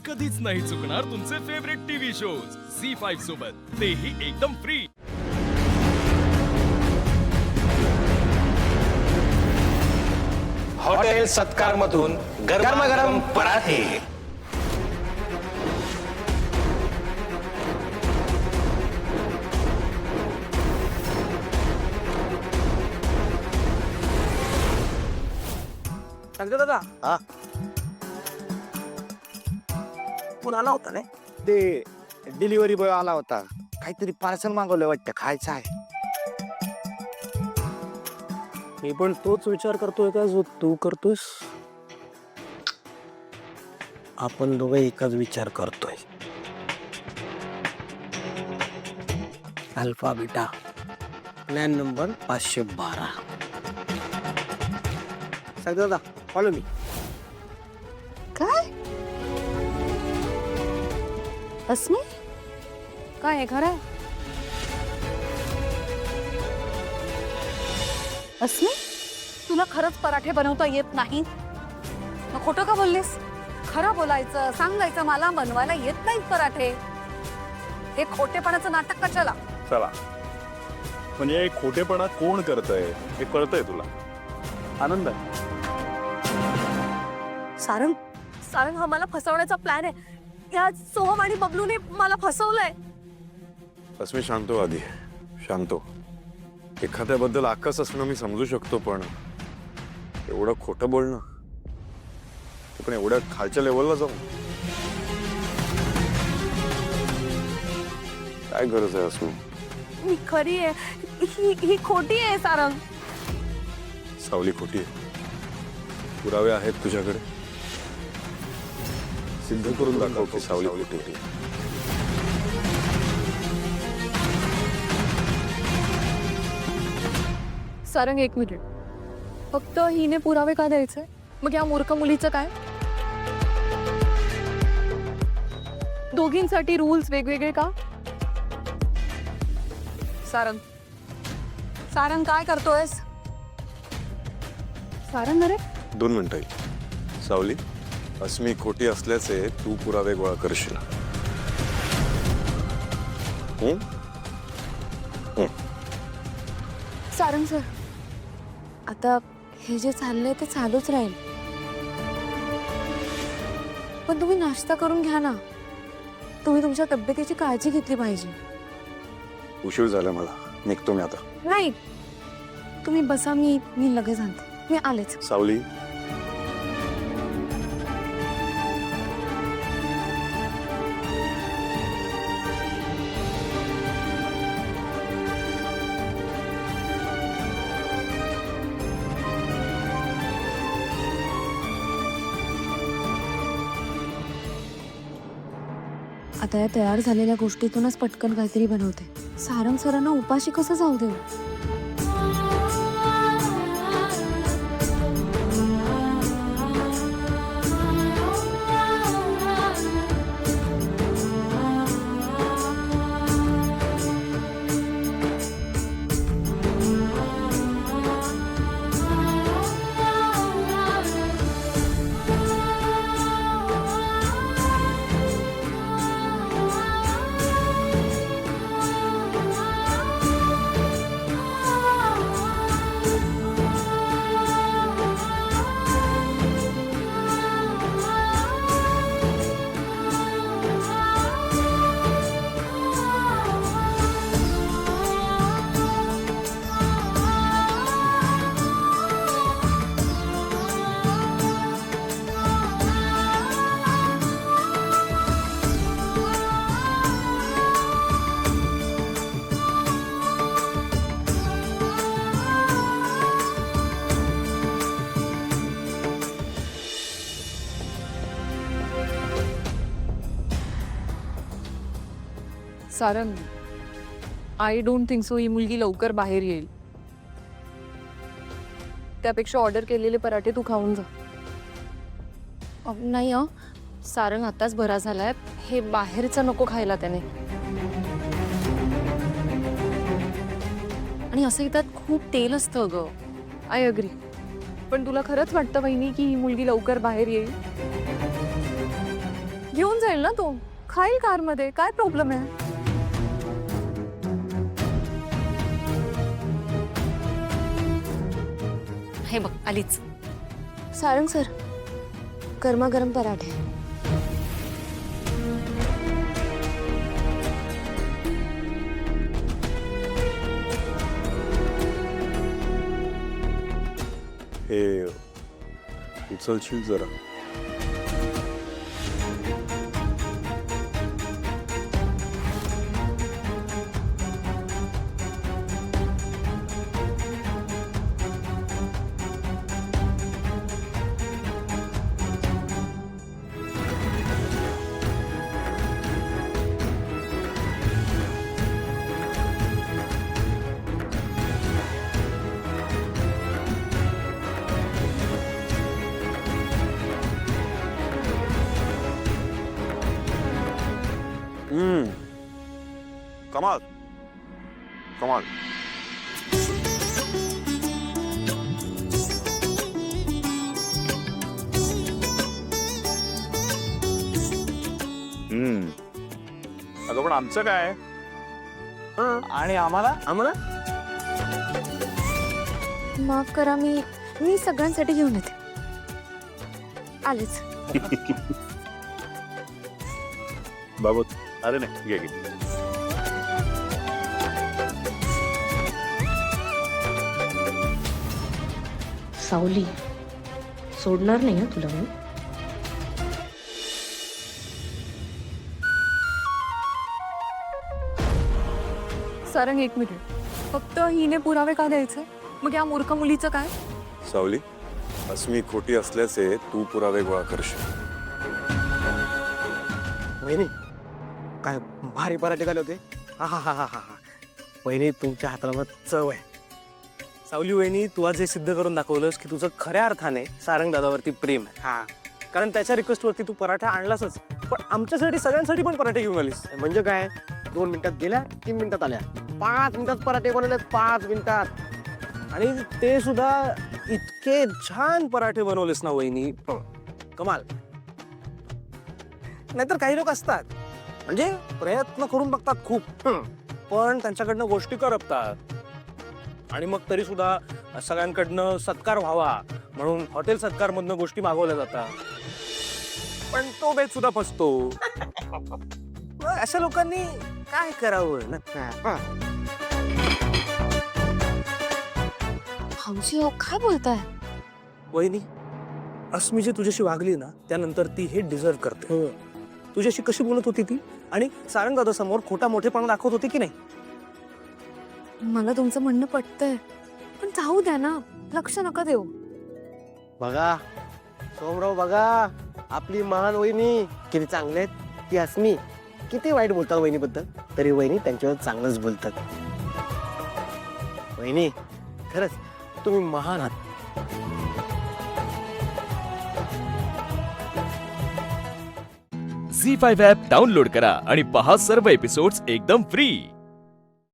कधीच नाही चुकणार तुमचे फेवरेट टीव्ही शोज झी5 सोबत, तेही एकदम फ्री। हॉटेल सत्कार मधून गरमागरम पराठे। सांगतो दादा, हा, कोण आला होता नाही? ते डिलिव्हरी बॉय आला होता, काहीतरी पार्सल मागवलं वाटतं, खायचं आहे। मी पण तोच विचार करतोय का जो तू करतोयस? आपण दोघे एकच विचार करतोय। Alpha beta plan number 512। सांगतो दादा, फॉलो मी। काय अस्मी, काय हे खरं आहे? अस्मी, तुला खरंच पराठे बनवता येत नाही? मग खोटं का बोललीस? खरं बोलायचं, सांगायचं मला बनवायला येत नाहीत पराठे। हे खोटेपणाचं नाटक कशाला? चला, म्हणजे हे खोटेपणा कोण करतंय हे कळतंय तुला? आनंद आहे? सारंग, सारंग हा मला फसवण्याचा प्लॅन आहे। या सोहम आणि बबलूने मला फसवलंय। अस्मी शांत हो, आधी शांत हो। एखाद्याबद्दल आकस असणं मी समजू शकतो, पण एवढं खोटं बोलणं, ते पण एवढ्या खालच्या लेवलला जाऊन, काय गरज आहे अस्मी? मी खरी आहे, ही खोटी आहे सारंग। सावली खोटी आहे? पुरावे आहेत तुझ्याकडे? सिद्ध करून दाखव की सावली खोटी आहे। सारंग एक मिनिट, फक्त हिने पुरावे का द्यायचे? मग या मूर्ख मुलीचं काय? दोघींसाठी रूल्स वेगवेगळे का? सारंग, सारंग काय करतोयस? सारंग, अरे 2 मिनिटं सावली, अस्मी खोटी असल्याचे तू पुरावे गोळा करशील? सारंग सर, आता हे जे चाललंय ते चालूच राहील, पण तुम्ही नाश्ता करून घ्या ना। तुम्ही तुमच्या तब्येतीची काळजी घेतली पाहिजे। उशीर झाला, मला निघतो मी आता। नाही, तुम्ही बसा, मी लगेच आणते, मी आलेच। सावली, आता या तयार झालेल्या गोष्टीतूनच पटकन काहीतरी बनवते। सारंग सरांना उपाशी कसं जाऊ देऊ? Sarang, I don't think so ही मुलगी लवकर बाहेर येईल। त्यापेक्षा ऑर्डर केलेले पराठे तू खाऊन जा। नाही सारंग आताच बरा झालाय, हे बाहेरचं नको खायला त्याने। आणि असं त्यात खूप तेल असतं ग। आय अग्री, पण तुला खरंच वाटतं वहिनी की ही मुलगी लवकर बाहेर येईल? घेऊन जाईल ना तो, खाईल कारमध्ये, काय प्रॉब्लेम आहे? हे बघ आलीच. सारंग सर, गरमागरम पराठे. हे उचलशील जरा. कमाल कमाल. अगं पण आमचं काय? आणि आम्हाला माफ करा, मी सगळ्यांसाठी घेऊन येते. आलेच. बाबू अरे नाही घे घे. सावली सोडणार नाही हं तुला मी. सारंग एक मिनिट, फक्त हिने पुरावे का द्यायचे? मग या मूर्ख मुलीचं काय? सावली, अस्मी खोटी असल्याचे तू पुरावे गोळा करशील. वहिनी, काय भारी पराठे झाले होते. हा हा हा हा हा. वहिनी, तुमच्या हाताला चव आहे. सावली वहिनी, तू आज हे सिद्ध करून दाखवलंस की तुझं खऱ्या अर्थाने सारंग दादावरती प्रेम आहे. हा, कारण त्याच्या रिक्वेस्ट वरती तू पराठा आणलासच, पण आमच्यासाठी सगळ्यांसाठी पण पराठे घेऊन आलीस. म्हणजे काय, 2 मिनिटात गेल्या, 3 मिनिटात आल्या, 5 मिनिटात पराठे बनवले, 5 मिनिटात. आणि ते सुद्धा इतके छान पराठे बनवलेस ना वहिनी, कमाल. नाहीतर काही लोक असतात म्हणजे प्रयत्न करून बघतात खूप, पण त्यांच्याकडनं गोष्टी करपतात. आणि मग तरी सुद्धा सगळ्यांकडनं सत्कार व्हावा म्हणून हॉटेल सत्कार मधनं गोष्टी मागवल्या जातात, पण तो बेत सुद्धा फसतो. मग अशा लोकांनी काय करावं ना? भाऊजी, अहो काय बोलताय? वहिनी, अस्मी जी तुझ्याशी वागली ना, त्यानंतर ती हे डिझर्व करते. तुझ्याशी कशी बोलत होती ती, आणि सारंग दादा समोर खोटा मोठेपणा दाखवत होती की नाही? मला तुमचं म्हणणं पटतंय, पण जाऊ द्या ना, लक्ष नका देऊ. बघा सोमराव, बघा आपली महान वहिनी किती चांगले आहेत. ती अस्मी किती वाईट बोलतात वहिनीबद्दल, तरी वहिनी त्यांच्यावर चांगलंच बोलतात. वहिनी, खरंच तुम्ही महान आहात. झी 5 ॲप डाउनलोड करा आणि पहा सर्व एपिसोड्स एकदम फ्री.